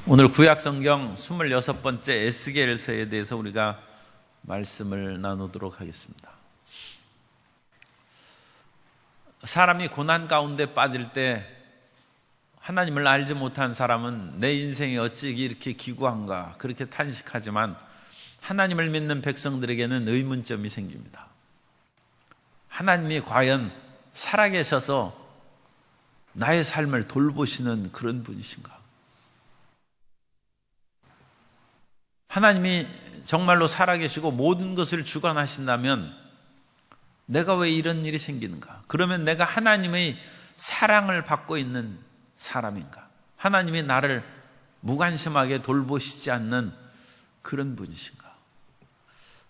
오늘 구약성경 26번째 에스겔서에 대해서 우리가 말씀을 나누도록 하겠습니다. 사람이 고난 가운데 빠질 때 하나님을 알지 못한 사람은 내 인생이 어찌 이렇게 기구한가 그렇게 탄식하지만 하나님을 믿는 백성들에게는 의문점이 생깁니다. 하나님이 과연 살아계셔서 나의 삶을 돌보시는 그런 분이신가? 하나님이 정말로 살아계시고 모든 것을 주관하신다면 내가 왜 이런 일이 생기는가? 그러면 내가 하나님의 사랑을 받고 있는 사람인가? 하나님이 나를 무관심하게 돌보시지 않는 그런 분이신가?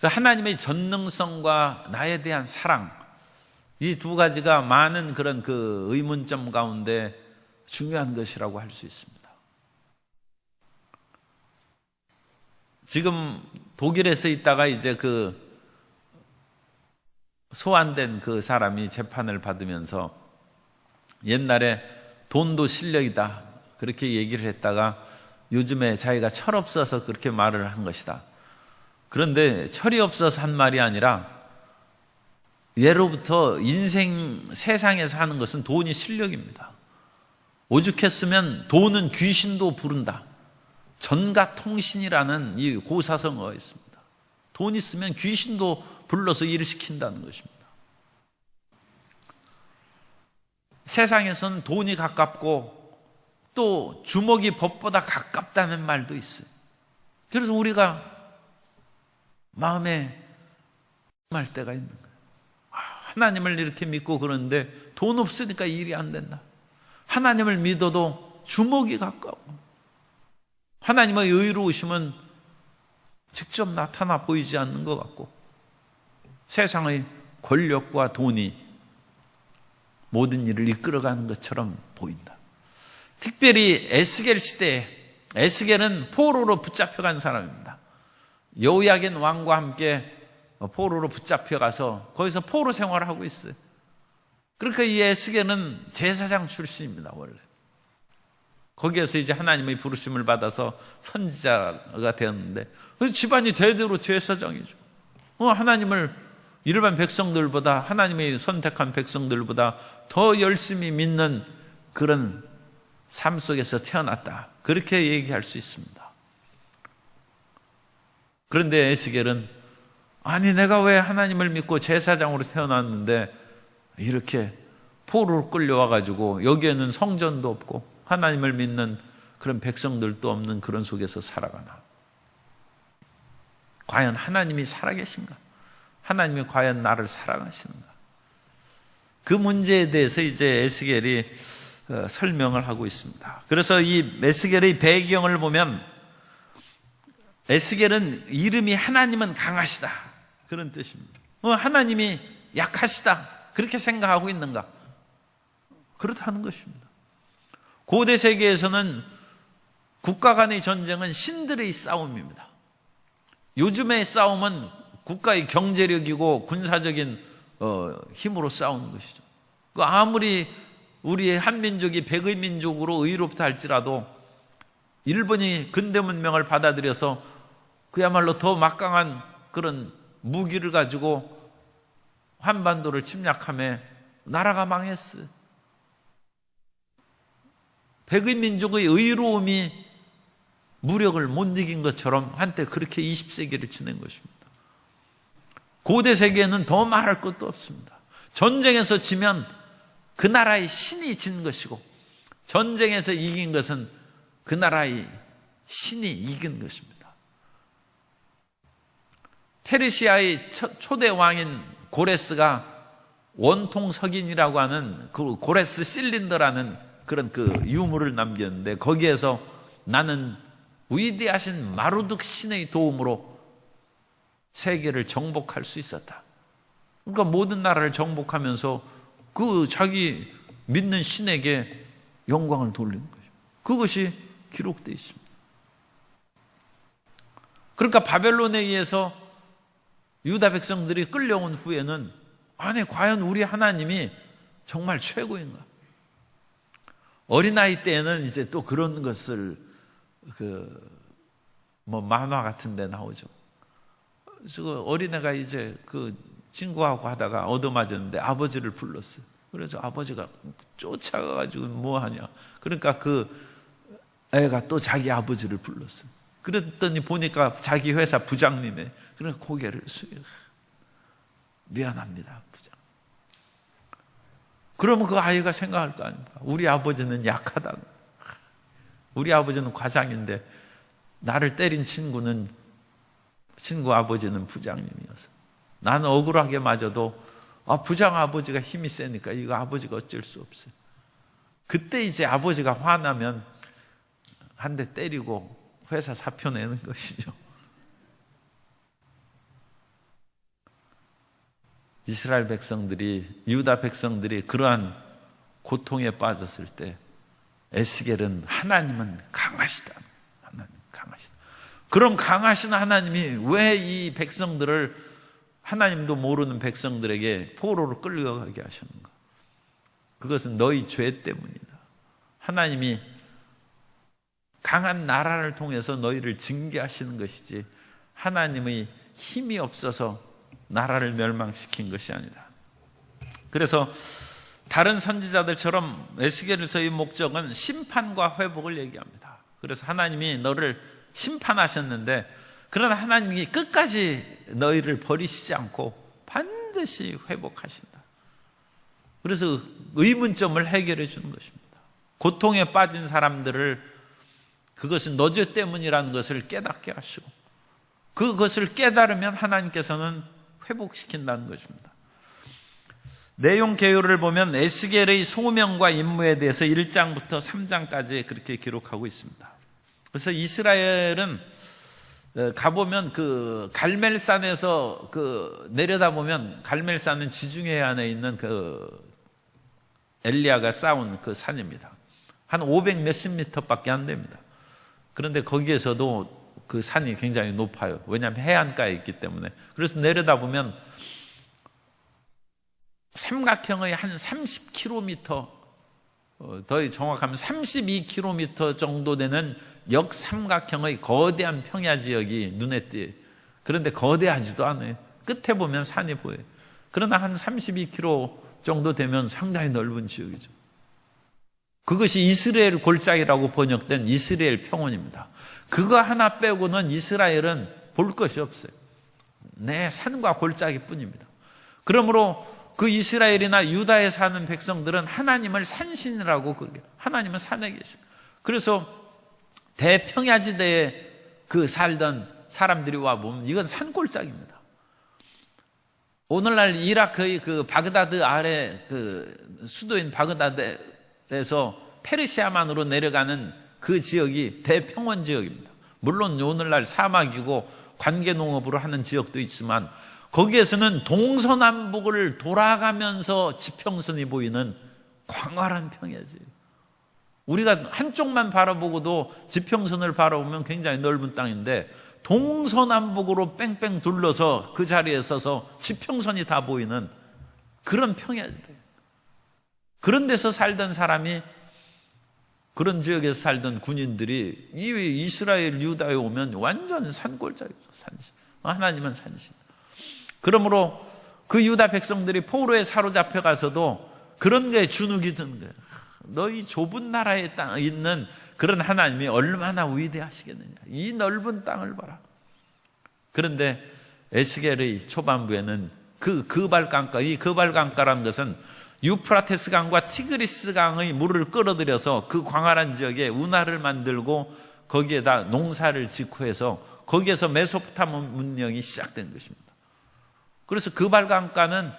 하나님의 전능성과 나에 대한 사랑, 이 두 가지가 많은 그런 그 의문점 가운데 중요한 것이라고 할 수 있습니다. 지금 독일에서 있다가 이제 그 소환된 그 사람이 재판을 받으면서 옛날에 돈도 실력이다 그렇게 얘기를 했다가 요즘에 자기가 철없어서 그렇게 말을 한 것이다. 그런데 철이 없어서 한 말이 아니라 예로부터 인생 세상에서 하는 것은 돈이 실력입니다. 오죽했으면 돈은 귀신도 부른다. 전가통신이라는 이 고사성어가 있습니다. 돈 있으면 귀신도 불러서 일을 시킨다는 것입니다. 세상에서는 돈이 가깝고 또 주먹이 법보다 가깝다는 말도 있어요. 그래서 우리가 마음에 말 때가 있는 거예요. 하나님을 이렇게 믿고 그러는데 돈 없으니까 일이 안 된다. 하나님을 믿어도 주먹이 가까워. 하나님의 의로우심은 직접 나타나 보이지 않는 것 같고 세상의 권력과 돈이 모든 일을 이끌어가는 것처럼 보인다. 특별히 에스겔 시대에 에스겔은 포로로 붙잡혀간 사람입니다. 여호야긴 왕과 함께 포로로 붙잡혀가서 거기서 포로 생활을 하고 있어요. 그러니까 이 에스겔은 제사장 출신입니다. 원래 거기에서 이제 하나님의 부르심을 받아서 선지자가 되었는데 집안이 대대로 제사장이죠. 하나님을 일반 백성들보다 하나님의 선택한 백성들보다 더 열심히 믿는 그런 삶 속에서 태어났다. 그렇게 얘기할 수 있습니다. 그런데 에스겔은 아니 내가 왜 하나님을 믿고 제사장으로 태어났는데 이렇게 포로로 끌려와가지고 여기에는 성전도 없고 하나님을 믿는 그런 백성들도 없는 그런 속에서 살아가나? 과연 하나님이 살아계신가? 하나님이 과연 나를 사랑하시는가? 그 문제에 대해서 이제 에스겔이 설명을 하고 있습니다. 그래서 이 에스겔의 배경을 보면 에스겔은 이름이 하나님은 강하시다 그런 뜻입니다. 하나님이 약하시다 그렇게 생각하고 있는가? 그렇다는 것입니다. 고대 세계에서는 국가 간의 전쟁은 신들의 싸움입니다. 요즘의 싸움은 국가의 경제력이고 군사적인 힘으로 싸우는 것이죠. 아무리 우리의 한민족이 백의 민족으로 의롭다 할지라도 일본이 근대 문명을 받아들여서 그야말로 더 막강한 그런 무기를 가지고 한반도를 침략하며 나라가 망했어요. 백의 민족의 의로움이 무력을 못 이긴 것처럼 한때 그렇게 20세기를 지낸 것입니다. 고대 세계에는 더 말할 것도 없습니다. 전쟁에서 지면 그 나라의 신이 진 것이고 전쟁에서 이긴 것은 그 나라의 신이 이긴 것입니다. 페르시아의 초대 왕인 고레스가 원통 석인이라고 하는 그 고레스 실린더라는 그런 그 유물을 남겼는데 거기에서 나는 위대하신 마루둑 신의 도움으로 세계를 정복할 수 있었다. 그러니까 모든 나라를 정복하면서 그 자기 믿는 신에게 영광을 돌리는 거죠. 그것이 기록되어 있습니다. 그러니까 바벨론에 의해서 유다 백성들이 끌려온 후에는 아니 과연 우리 하나님이 정말 최고인가? 어린아이 때에는 이제 또 그런 것을 만화 같은 데 나오죠. 그래서 어린애가 이제 그 친구하고 하다가 얻어맞았는데 아버지를 불렀어요. 그래서 아버지가 쫓아가가지고 뭐 하냐. 그러니까 그 애가 또 자기 아버지를 불렀어요. 그랬더니 보니까 자기 회사 부장님의, 그러니까 고개를 숙여. 미안합니다, 부장. 그러면 그 아이가 생각할 거 아닙니까? 우리 아버지는 약하다. 우리 아버지는 과장인데 나를 때린 친구 아버지는 부장님이어서 나는 억울하게 맞아도 부장 아버지가 힘이 세니까 이거 아버지가 어쩔 수 없어요. 그때 이제 아버지가 화나면 한 대 때리고 회사 사표 내는 것이죠. 이스라엘 백성들이, 유다 백성들이 그러한 고통에 빠졌을 때 에스겔은 하나님은 강하시다. 하나님 강하시다. 그럼 강하신 하나님이 왜 이 백성들을, 하나님도 모르는 백성들에게 포로로 끌려가게 하셨는가? 그것은 너희 죄 때문이다. 하나님이 강한 나라를 통해서 너희를 징계하시는 것이지 하나님의 힘이 없어서 나라를 멸망시킨 것이 아니다. 그래서 다른 선지자들처럼 에스겔서의 목적은 심판과 회복을 얘기합니다. 그래서 하나님이 너를 심판하셨는데, 그러나 하나님이 끝까지 너희를 버리시지 않고 반드시 회복하신다. 그래서 의문점을 해결해 주는 것입니다. 고통에 빠진 사람들을 그것은 너 죄 때문이라는 것을 깨닫게 하시고, 그것을 깨달으면 하나님께서는 회복시킨다는 것입니다. 내용 개요를 보면 에스겔의 소명과 임무에 대해서 1장부터 3장까지 그렇게 기록하고 있습니다. 그래서 이스라엘은 가보면 그 갈멜산에서 내려다보면, 갈멜산은 지중해 안에 있는 엘리야가 쌓은 그 산입니다. 한 500 몇십 미터밖에 안 됩니다. 그런데 거기에서도 그 산이 굉장히 높아요. 왜냐하면 해안가에 있기 때문에. 그래서 내려다보면 삼각형의 한 30km, 더 정확하면 32km 정도 되는 역삼각형의 거대한 평야 지역이 눈에 띄어요. 그런데 거대하지도 않아요. 끝에 보면 산이 보여요. 그러나 한 32km 정도 되면 상당히 넓은 지역이죠. 그것이 이스라엘 골짜기라고 번역된 이스라엘 평원입니다. 그거 하나 빼고는 이스라엘은 볼 것이 없어요. 네, 산과 골짜기 뿐입니다. 그러므로 그 이스라엘이나 유다에 사는 백성들은 하나님을 산신이라고 그래요. 하나님은 산에 계신. 그래서 대평야지대에 살던 사람들이 와보면 이건 산골짜기입니다. 오늘날 이라크의 바그다드 아래 수도인 바그다드에서 페르시아만으로 내려가는 그 지역이 대평원 지역입니다. 물론 오늘날 사막이고 관계농업으로 하는 지역도 있지만 거기에서는 동서남북을 돌아가면서 지평선이 보이는 광활한 평야지. 우리가 한쪽만 바라보고도 지평선을 바라보면 굉장히 넓은 땅인데 동서남북으로 뺑뺑 둘러서 그 자리에 서서 지평선이 다 보이는 그런 평야지. 그런 데서 살던 사람이, 그런 지역에서 살던 군인들이 이 이스라엘 유다에 오면 완전 산골짜기죠. 산신. 하나님은 산신. 그러므로 그 유다 백성들이 포로에 사로잡혀 가서도 그런 게 주눅이 드는 거예요. 너희 좁은 나라에 있는 그런 하나님이 얼마나 위대하시겠느냐. 이 넓은 땅을 봐라. 그런데 에스겔의 초반부에는 이 그발강가라는 것은 유프라테스 강과 티그리스 강의 물을 끌어들여서 그 광활한 지역에 운하를 만들고 거기에다 농사를 짓고 해서 거기에서 메소포타미아 문명이 시작된 것입니다. 그래서 그발강가는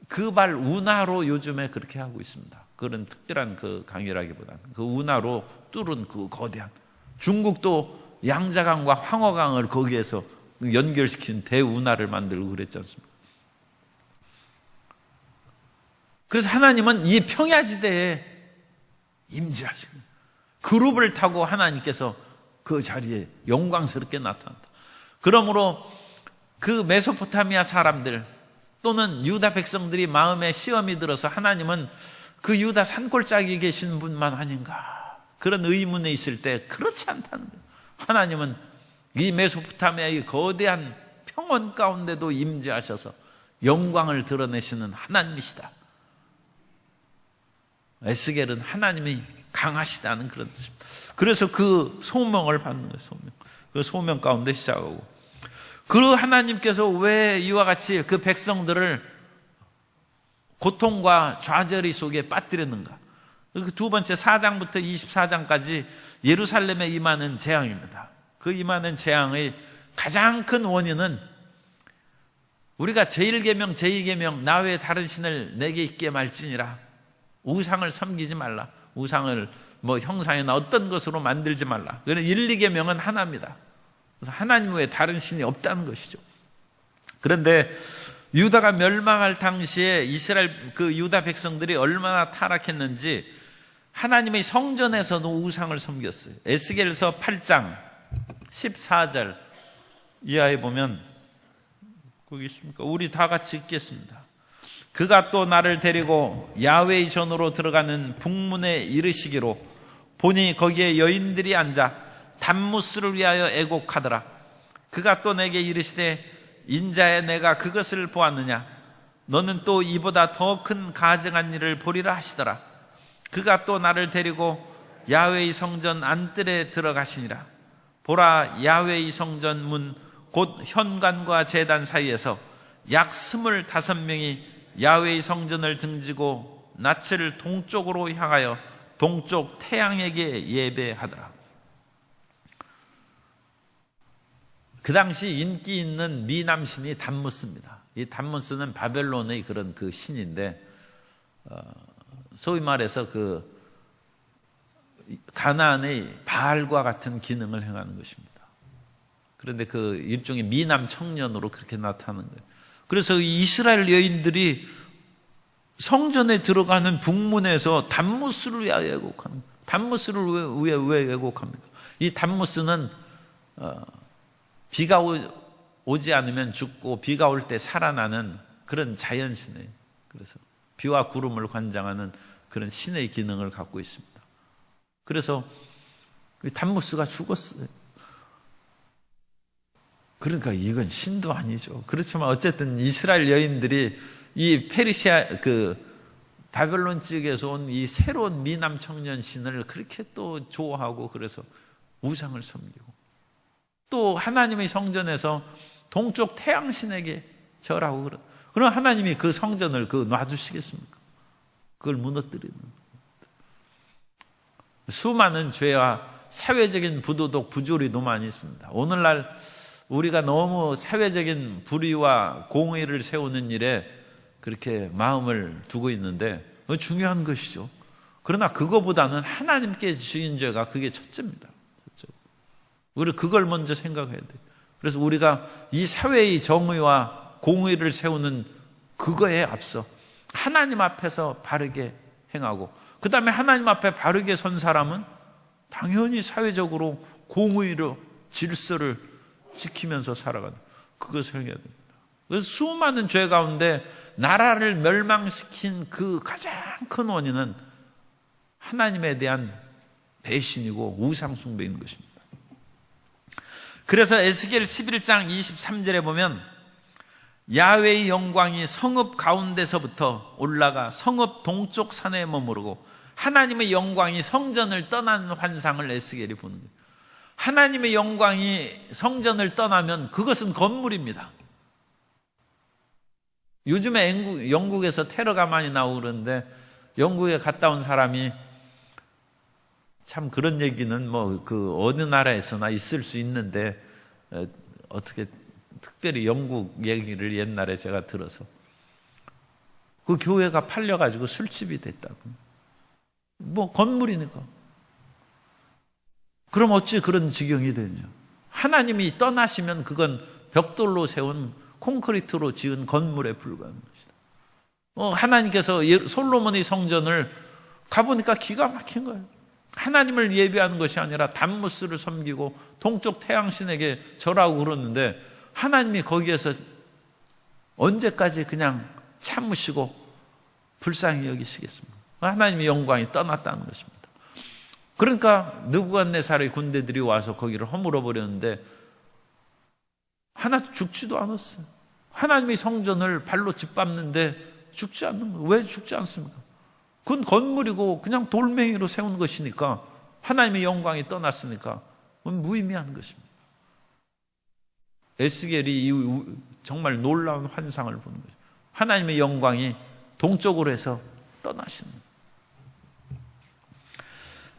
그발 운하로 요즘에 그렇게 하고 있습니다. 그런 특별한 강이라기보다는 그 운하로 뚫은 그 거대한, 중국도 양자강과 황허강을 거기에서 연결시킨 대운하를 만들고 그랬지 않습니까? 그래서 하나님은 이 평야지대에 임재하시는, 그룹을 타고 하나님께서 그 자리에 영광스럽게 나타난다. 그러므로 그 메소포타미아 사람들 또는 유다 백성들이 마음에 시험이 들어서 하나님은 그 유다 산골짜기에 계신 분만 아닌가, 그런 의문에 있을 때 그렇지 않다는 거예요. 하나님은 이 메소포타미아의 거대한 평원 가운데도 임재하셔서 영광을 드러내시는 하나님이시다. 에스겔은 하나님이 강하시다는 그런 뜻입니다. 그래서 그 소명을 받는 거예요. 소명. 그 소명 가운데 시작하고, 그 하나님께서 왜 이와 같이 그 백성들을 고통과 좌절이 속에 빠뜨렸는가? 그 두 번째 4장부터 24장까지 예루살렘에 임하는 재앙입니다. 그 임하는 재앙의 가장 큰 원인은 우리가 제1계명, 제2계명 나 외에 다른 신을 내게 있게 말지니라. 우상을 섬기지 말라. 우상을 뭐 형상이나 어떤 것으로 만들지 말라. 그래서 1, 2계명은 하나입니다. 그래서 하나님 외에 다른 신이 없다는 것이죠. 그런데 유다가 멸망할 당시에 이스라엘 그 유다 백성들이 얼마나 타락했는지 하나님의 성전에서도 우상을 섬겼어요. 에스겔서 8장 14절 이하에 보면 거기 있습니까? 우리 다 같이 읽겠습니다. 그가 또 나를 데리고 야훼의 전으로 들어가는 북문에 이르시기로 보니 거기에 여인들이 앉아 담무스를 위하여 애곡하더라. 그가 또 내게 이르시되 인자야 내가 그것을 보았느냐? 너는 또 이보다 더 큰 가증한 일을 보리라 하시더라. 그가 또 나를 데리고 야훼의 성전 안뜰에 들어가시니라. 보라, 야훼의 성전 문 곧 현관과 제단 사이에서 약 25명이 야훼의 성전을 등지고 낯을 동쪽으로 향하여 동쪽 태양에게 예배하더라. 그 당시 인기 있는 미남신이 담무스입니다. 이 담무스는 바벨론의 그런 그 신인데, 소위 말해서 그 가나안의 바알과 같은 기능을 행하는 것입니다. 그런데 그 일종의 미남 청년으로 그렇게 나타나는 거예요. 그래서 이스라엘 여인들이 성전에 들어가는 북문에서 담무스를 위하여 애곡하는 거예요. 담무스를 왜 애곡합니까? 이 담무스는 비가 오지 않으면 죽고 비가 올 때 살아나는 그런 자연신이에요. 그래서 비와 구름을 관장하는 그런 신의 기능을 갖고 있습니다. 그래서 담무스가 죽었어요. 그러니까 이건 신도 아니죠. 그렇지만 어쨌든 이스라엘 여인들이 이 페르시아 그 바벨론 지역에서 온 이 새로운 미남 청년 신을 그렇게 또 좋아하고 그래서 우상을 섬기고, 또 하나님의 성전에서 동쪽 태양신에게 절하고 그럼 하나님이 그 성전을 놔두시겠습니까? 그걸 무너뜨리는. 수많은 죄와 사회적인 부도덕, 부조리도 많이 있습니다. 오늘날 우리가 너무 사회적인 불의와 공의를 세우는 일에 그렇게 마음을 두고 있는데 중요한 것이죠. 그러나 그거보다는 하나님께 지은 죄가 그게 첫째입니다. 우리 그걸 먼저 생각해야 돼요. 그래서 우리가 이 사회의 정의와 공의를 세우는 그거에 앞서 하나님 앞에서 바르게 행하고, 그 다음에 하나님 앞에 바르게 선 사람은 당연히 사회적으로 공의로 질서를 지키면서 살아가는 그것을 해야 됩니다. 그래서 수많은 죄 가운데 나라를 멸망시킨 그 가장 큰 원인은 하나님에 대한 배신이고 우상숭배인 것입니다. 그래서 에스겔 11장 23절에 보면 야훼의 영광이 성읍 가운데서부터 올라가 성읍 동쪽 산에 머무르고 하나님의 영광이 성전을 떠나는 환상을 에스겔이 보는 거예요. 하나님의 영광이 성전을 떠나면 그것은 건물입니다. 요즘에 영국에서 테러가 많이 나오고 그러는데 영국에 갔다 온 사람이 참 그런 얘기는 뭐 그 어느 나라에서나 있을 수 있는데 어떻게 특별히 영국 얘기를 옛날에 제가 들어서 그 교회가 팔려가지고 술집이 됐다고. 뭐 건물이니까. 그럼 어찌 그런 지경이 되냐. 하나님이 떠나시면 그건 벽돌로 세운 콘크리트로 지은 건물에 불과한 것이다. 하나님께서 솔로몬의 성전을 가보니까 기가 막힌 거예요. 하나님을 예배하는 것이 아니라 담무스를 섬기고 동쪽 태양신에게 절하고 그러는데 하나님이 거기에서 언제까지 그냥 참으시고 불쌍히 여기시겠습니까? 하나님의 영광이 떠났다는 것입니다. 그러니까 느부갓네살의 군대들이 와서 거기를 허물어 버렸는데 하나도 죽지도 않았어요. 하나님의 성전을 발로 짓밟는데 죽지 않는 거예요. 왜 죽지 않습니까? 그건 건물이고 그냥 돌멩이로 세운 것이니까, 하나님의 영광이 떠났으니까 그건 무의미한 것입니다. 에스겔이 정말 놀라운 환상을 보는 거죠. 하나님의 영광이 동쪽으로 해서 떠나시는 거예요.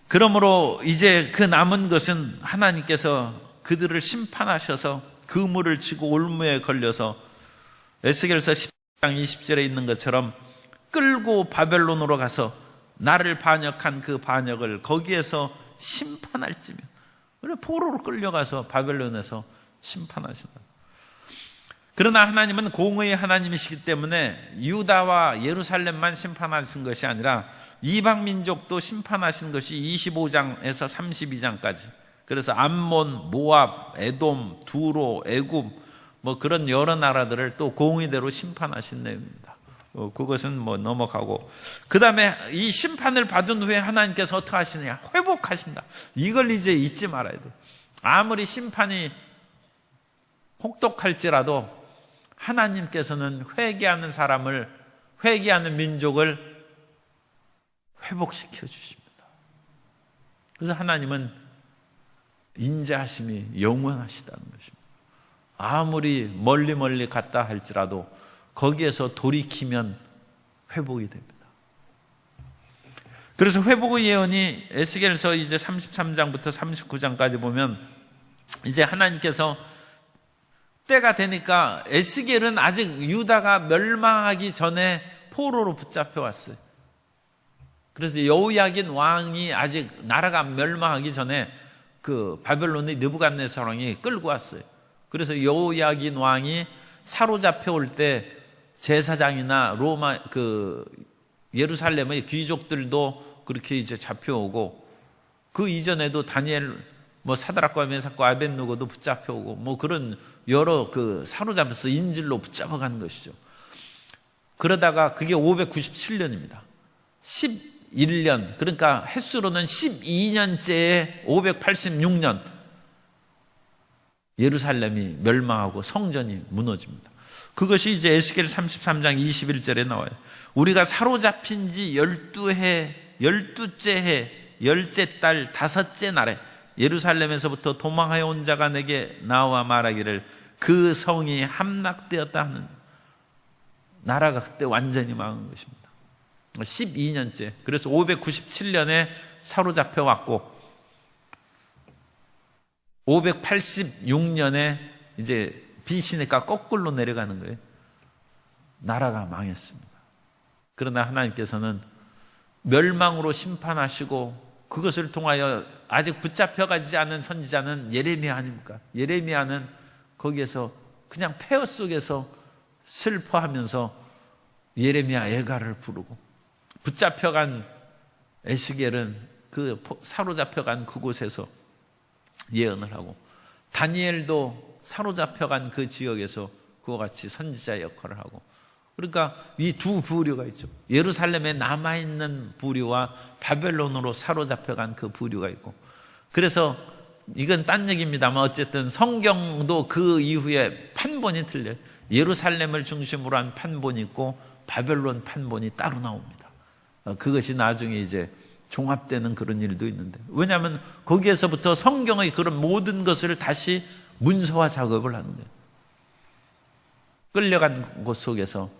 그러므로 이제 그 남은 것은 하나님께서 그들을 심판하셔서 그물을 치고 올무에 걸려서 에스겔서 10장 20절에 있는 것처럼 끌고 바벨론으로 가서 나를 반역한 그 반역을 거기에서 심판할지며, 그래 포로로 끌려가서 바벨론에서 심판하신다. 그러나 하나님은 공의의 하나님이시기 때문에 유다와 예루살렘만 심판하신 것이 아니라 이방 민족도 심판하신 것이 25장에서 32장까지. 그래서 암몬, 모압, 에돔, 두로, 애굽 뭐 그런 여러 나라들을 또 공의대로 심판하신 내용입니다. 그것은 뭐 넘어가고, 그 다음에 이 심판을 받은 후에 하나님께서 어떻게 하시느냐? 회복하신다. 이걸 이제 잊지 말아야 돼요. 아무리 심판이 혹독할지라도 하나님께서는 회개하는 사람을, 회개하는 민족을 회복시켜 주십니다. 그래서 하나님은 인자하심이 영원하시다는 것입니다. 아무리 멀리 갔다 할지라도 거기에서 돌이키면 회복이 됩니다. 그래서 회복의 예언이 에스겔서 이제 33장부터 39장까지 보면 이제 하나님께서 때가 되니까, 에스겔은 아직 유다가 멸망하기 전에 포로로 붙잡혀 왔어요. 그래서 여호야긴 왕이 아직 나라가 멸망하기 전에 그 바벨론의 느부갓네살 왕이 끌고 왔어요. 그래서 여호야긴 왕이 사로잡혀 올 때 제사장이나 로마 그 예루살렘의 귀족들도 그렇게 이제 잡혀오고, 그 이전에도 다니엘 뭐 사드락과 메삭과 아벳느고도 붙잡혀오고 뭐 그런 여러 그 사로잡혀서 인질로 붙잡아간 것이죠. 그러다가 그게 597년입니다. 11년, 그러니까 횟수로는 12년째에 586년 예루살렘이 멸망하고 성전이 무너집니다. 그것이 이제 에스겔 33장 21절에 나와요. 우리가 사로잡힌 지 12해, 12째 해, 10째 달, 5째 날에 예루살렘에서부터 도망하여 온 자가 내게 나와 말하기를 그 성이 함락되었다 하는, 나라가 그때 완전히 망한 것입니다. 12년째. 그래서 597년에 사로잡혀 왔고 586년에 이제 비시니까 거꾸로 내려가는 거예요. 나라가 망했습니다. 그러나 하나님께서는 멸망으로 심판하시고, 그것을 통하여 아직 붙잡혀가지 않은 선지자는 예레미야 아닙니까? 예레미야는 거기에서 그냥 폐허 속에서 슬퍼하면서 예레미야 애가를 부르고, 붙잡혀간 에스겔은 그 사로잡혀간 그곳에서 예언을 하고, 다니엘도 사로잡혀간 그 지역에서 그와 같이 선지자 역할을 하고, 그러니까 이 두 부류가 있죠. 예루살렘에 남아있는 부류와 바벨론으로 사로잡혀간 그 부류가 있고, 그래서 이건 딴 얘기입니다만 어쨌든 성경도 그 이후에 판본이 틀려요. 예루살렘을 중심으로 한 판본이 있고 바벨론 판본이 따로 나옵니다. 그것이 나중에 이제 종합되는 그런 일도 있는데, 왜냐하면 거기에서부터 성경의 그런 모든 것을 다시 문서화 작업을 하는 거예요. 끌려간 곳 속에서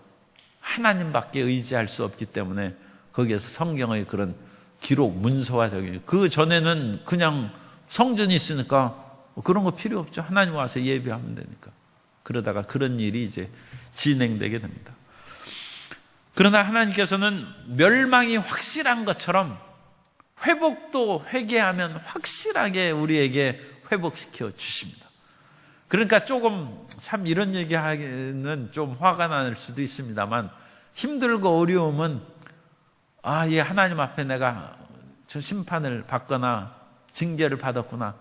하나님밖에 의지할 수 없기 때문에 거기에서 성경의 그런 기록, 문서화 작업이에요. 그 전에는 그냥 성전이 있으니까 그런 거 필요 없죠. 하나님 와서 예배하면 되니까. 그러다가 그런 일이 이제 진행되게 됩니다. 그러나 하나님께서는 멸망이 확실한 것처럼 회복도 회개하면 확실하게 우리에게 회복시켜 주십니다. 그러니까 조금 참 이런 얘기하기는 좀 화가 날 수도 있습니다만, 힘들고 어려움은 예, 하나님 앞에 내가 저 심판을 받거나 징계를 받았구나.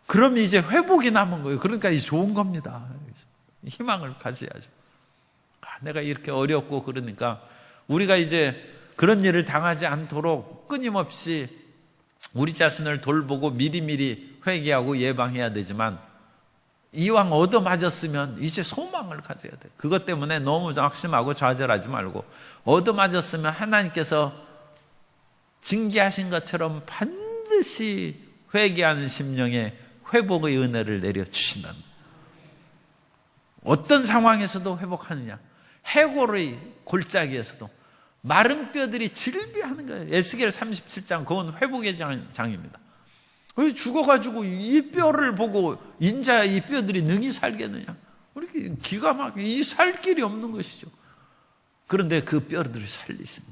그럼 이제 회복이 남은 거예요. 그러니까 이 좋은 겁니다. 희망을 가져야죠. 내가 이렇게 어렵고 그러니까 우리가 이제 그런 일을 당하지 않도록 끊임없이 우리 자신을 돌보고 미리미리 회개하고 예방해야 되지만 이왕 얻어맞았으면 이제 소망을 가져야 돼. 그것 때문에 너무 낙심하고 좌절하지 말고 얻어맞았으면 하나님께서 징계하신 것처럼 반드시 회개하는 심령에 회복의 은혜를 내려주신다는 거예요. 어떤 상황에서도 회복하느냐. 해골의 골짜기에서도 마른 뼈들이 질비하는 거예요. 에스겔 37장 그건 회복의 장입니다. 왜 죽어가지고 이 뼈를 보고 인자 이 뼈들이 능히 살겠느냐. 이렇게 기가 막히게 이 살 길이 없는 것이죠. 그런데 그 뼈들을 살리시는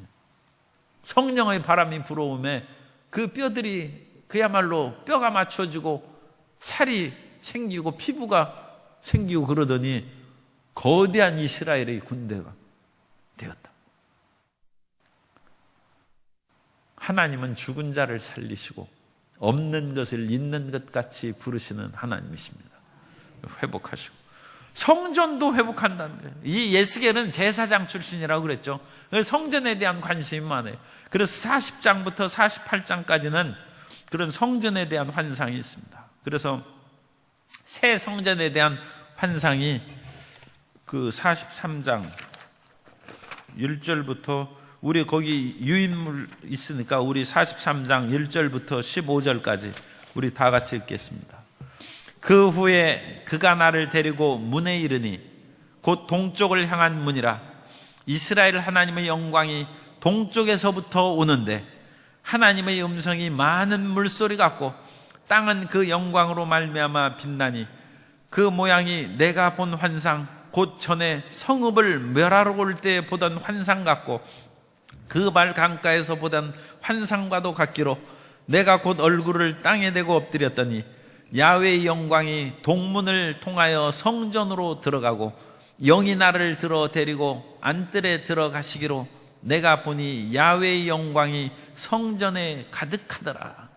성령의 바람이 불어오매 그 뼈들이 그야말로 뼈가 맞춰지고 살이 생기고 피부가 생기고 그러더니 거대한 이스라엘의 군대가 되었다. 하나님은 죽은 자를 살리시고 없는 것을 있는 것 같이 부르시는 하나님이십니다. 회복하시고 성전도 회복한다는 거예요. 이 에스겔은 제사장 출신이라고 그랬죠. 성전에 대한 관심이 많아요. 그래서 40장부터 48장까지는 그런 성전에 대한 환상이 있습니다. 그래서 새 성전에 대한 환상이 그 43장 1절부터 우리 거기 유인물 있으니까 우리 43장 1절부터 15절까지 우리 다 같이 읽겠습니다. 그 후에 그가 나를 데리고 문에 이르니 곧 동쪽을 향한 문이라. 이스라엘 하나님의 영광이 동쪽에서부터 오는데 하나님의 음성이 많은 물소리 같고 땅은 그 영광으로 말미암아 빛나니 그 모양이 내가 본 환상 곧 전에 성읍을 멸하러 올 때 보던 환상 같고 그 발 강가에서 보던 환상과도 같기로 내가 곧 얼굴을 땅에 대고 엎드렸더니 야훼의 영광이 동문을 통하여 성전으로 들어가고 영이 나를 들어 데리고 안뜰에 들어가시기로 내가 보니 야훼의 영광이 성전에 가득하더라.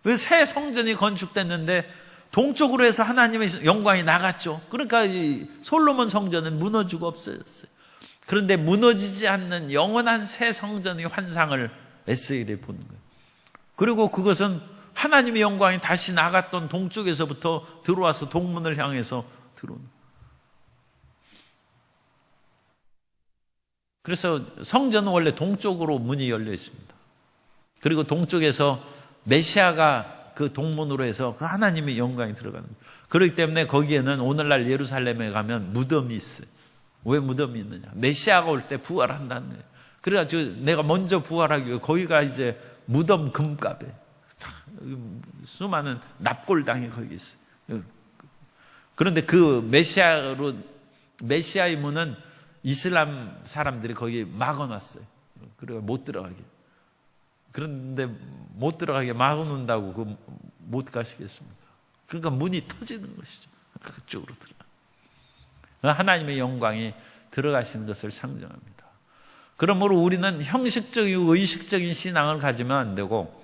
그 새 성전이 건축됐는데 동쪽으로 해서 하나님의 영광이 나갔죠. 그러니까 이 솔로몬 성전은 무너지고 없어졌어요. 그런데 무너지지 않는 영원한 새 성전의 환상을 에스겔이 보는 거예요. 그리고 그것은 하나님의 영광이 다시 나갔던 동쪽에서부터 들어와서 동문을 향해서 들어오는 거예요. 그래서 성전은 원래 동쪽으로 문이 열려 있습니다. 그리고 동쪽에서 메시아가 그 동문으로 해서 그 하나님의 영광이 들어가는 거예요. 그렇기 때문에 거기에는 오늘날 예루살렘에 가면 무덤이 있어요. 왜 무덤이 있느냐? 메시아가 올 때 부활한다는 거예요. 그래가지고 내가 먼저 부활하기 위해 거기가 이제 무덤 금갑에 수많은 납골당이 거기 있어요. 그런데 그 메시아의 문은 이슬람 사람들이 거기 막아놨어요. 그래서 못 들어가게. 그런데 못 들어가게 막아놓는다고 못 가시겠습니까? 그러니까 문이 터지는 것이죠. 그쪽으로 들어가. 하나님의 영광이 들어가시는 것을 상정합니다. 그러므로 우리는 형식적이고 의식적인 신앙을 가지면 안 되고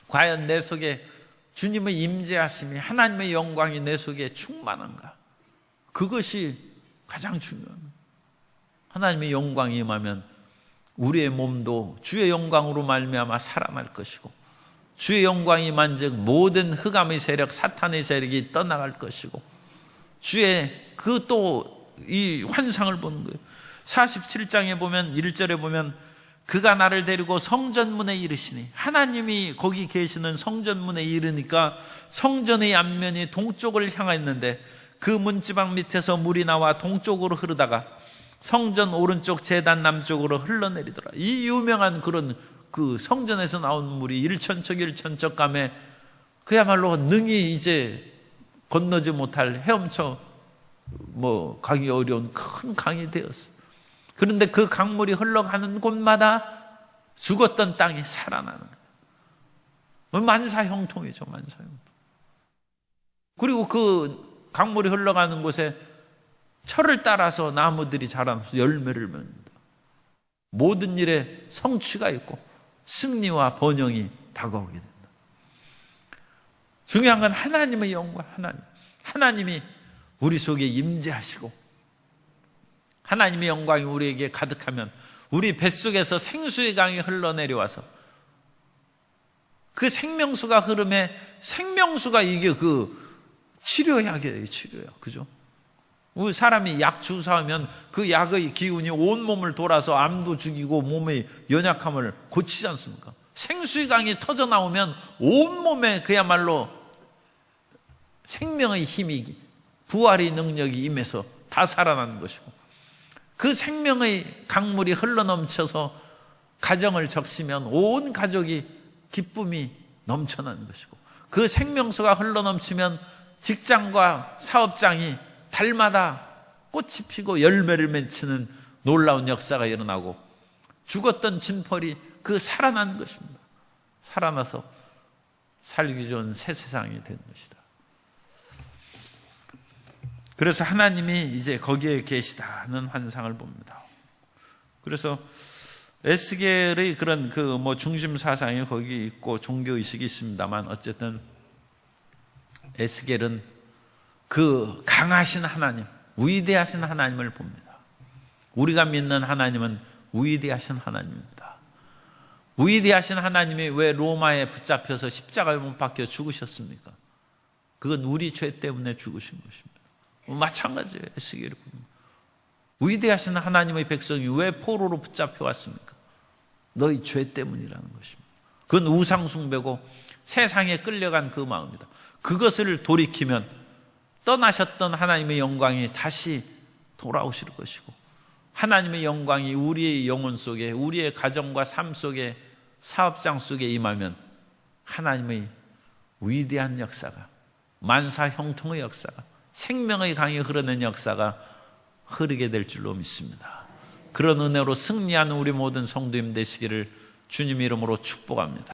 과연 내 속에 주님의 임재하심이 하나님의 영광이 내 속에 충만한가? 그것이 가장 중요합니다. 하나님의 영광이 임하면 우리의 몸도 주의 영광으로 말미암아 살아날 것이고 주의 영광이 임한즉 모든 흑암의 세력, 사탄의 세력이 떠나갈 것이고 주의 그 또 이 환상을 보는 거예요. 47장에 보면 1절에 보면 그가 나를 데리고 성전문에 이르시니 하나님이 거기 계시는 성전문에 이르니까 성전의 앞면이 동쪽을 향하였는데 그 문지방 밑에서 물이 나와 동쪽으로 흐르다가 성전 오른쪽 제단 남쪽으로 흘러내리더라. 이 유명한 그런 그 성전에서 나온 물이 일천척 감에 그야말로 능히 이제 건너지 못할 헤엄쳐 가기 어려운 큰 강이 되었어. 그런데 그 강물이 흘러가는 곳마다 죽었던 땅이 살아나는 거예요. 만사형통이죠, 만사형통. 그리고 그 강물이 흘러가는 곳에 철을 따라서 나무들이 자라면서 열매를 맺는다. 모든 일에 성취가 있고 승리와 번영이 다가오게 된다. 중요한 건 하나님의 영광, 하나님이 우리 속에 임재하시고 하나님의 영광이 우리에게 가득하면 우리 뱃속에서 생수의 강이 흘러내려와서 그 생명수가 흐름에 생명수가 이게 그 치료약이에요, 치료약. 그죠? 우리 사람이 약 주사하면 그 약의 기운이 온몸을 돌아서 암도 죽이고 몸의 연약함을 고치지 않습니까? 생수의 강이 터져 나오면 온몸에 그야말로 생명의 힘이, 부활의 능력이 임해서 다 살아나는 것이고, 그 생명의 강물이 흘러넘쳐서 가정을 적시면 온 가족이 기쁨이 넘쳐나는 것이고, 그 생명수가 흘러넘치면 직장과 사업장이 달마다 꽃이 피고 열매를 맺히는 놀라운 역사가 일어나고, 죽었던 진펄이 그 살아난 것입니다. 살아나서 살기 좋은 새 세상이 된 것이다. 그래서 하나님이 이제 거기에 계시다는 환상을 봅니다. 그래서 에스겔의 그런 그 중심 사상이 거기 있고 종교 의식이 있습니다만, 어쨌든 에스겔은 그 강하신 하나님, 위대하신 하나님을 봅니다. 우리가 믿는 하나님은 위대하신 하나님입니다. 위대하신 하나님이 왜 로마에 붙잡혀서 십자가에 못 박혀 죽으셨습니까? 그건 우리 죄 때문에 죽으신 것입니다. 마찬가지예요. 에스겔이 봅니다. 위대하신 하나님의 백성이 왜 포로로 붙잡혀 왔습니까? 너희 죄 때문이라는 것입니다. 그건 우상 숭배고 세상에 끌려간 그 마음이다. 그것을 돌이키면 떠나셨던 하나님의 영광이 다시 돌아오실 것이고, 하나님의 영광이 우리의 영혼 속에, 우리의 가정과 삶 속에, 사업장 속에 임하면 하나님의 위대한 역사가, 만사 형통의 역사가, 생명의 강이 흐르는 역사가 흐르게 될 줄로 믿습니다. 그런 은혜로 승리하는 우리 모든 성도님 되시기를 주님 이름으로 축복합니다.